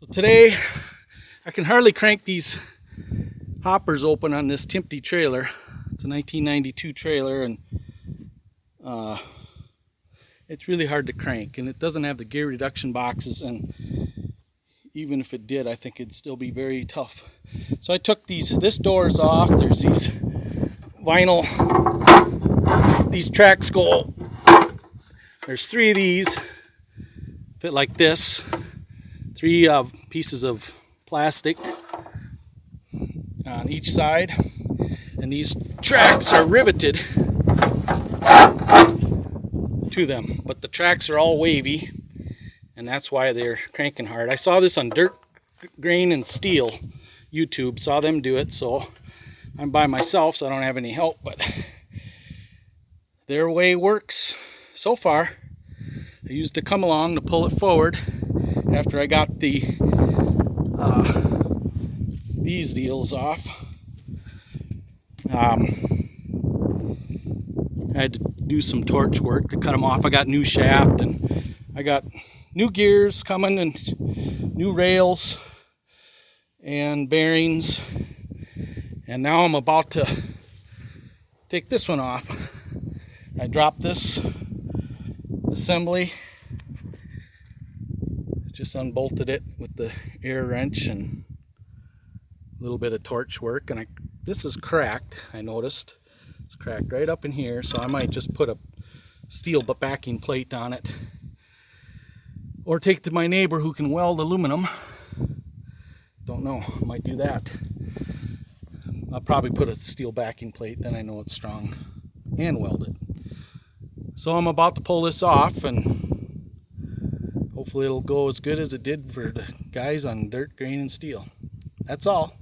So today I can hardly crank these hoppers open on this Timpte trailer. It's a 1992 trailer, and it's really hard to crank, and it doesn't have the gear reduction boxes, and even if it did, I think it'd still be very tough. So I took this door's off. There's these vinyl, these tracks go, there's 3 of these, fit like this, 3 pieces of plastic on each side, and these tracks are riveted to them, but the tracks are all wavy, and that's why they're cranking hard. I saw this on Dirt, Grain, and Steel YouTube, saw them do it, so I'm by myself, so I don't have any help, but their way works so far. I used to come along to pull it forward after I got these deals off. I had to do some torch work to cut them off. I got new shaft, and I got new gears coming, and new rails and bearings, and now I'm about to take this one off. I dropped this assembly, just unbolted it with the air wrench and a little bit of torch work, and this is cracked. I noticed it's cracked right up in here, so I might just put a steel backing plate on it, or take to my neighbor who can weld aluminum. Don't know, I might do that. I'll probably put a steel backing plate, then I know it's strong, and weld it. So I'm about to pull this off, and hopefully it'll go as good as it did for the guys on Dirt, Grain, and Steel. That's all.